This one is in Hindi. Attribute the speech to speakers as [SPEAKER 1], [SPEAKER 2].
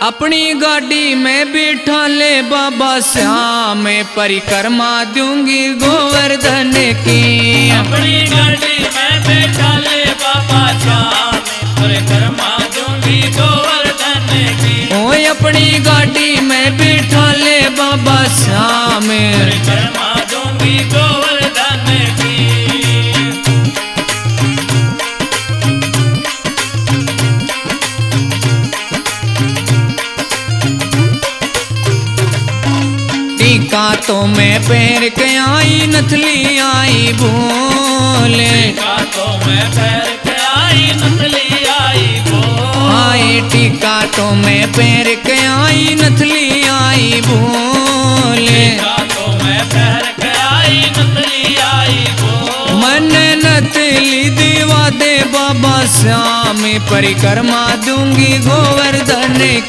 [SPEAKER 1] अपनी गाड़ी में बिठा ले बाबा श्याम, परिक्रमा दूंगी गोवर्धन की।
[SPEAKER 2] अपनी गाड़ी में बिठा ले बाबा श्याम, परिक्रमा दूंगी गोवर्धन की।
[SPEAKER 1] ओए अपनी गाड़ी में बिठा ले बाबा श्याम,
[SPEAKER 2] परिक्रमा दूंगी गोवर्धन की।
[SPEAKER 1] टीका तो मैं पैर के आई, नथली आई भोले।
[SPEAKER 2] टीका तो मैं पैर के आई, नथली आई भोले।
[SPEAKER 1] आई टीका तो मैं पैर के आई, नथली आई भोले।
[SPEAKER 2] टीका तो मैं पैर के आई, नथली आई भोले।
[SPEAKER 1] मन नथली दिवा दे बाबा श्याम, परिक्रमा दूंगी गोवर्धन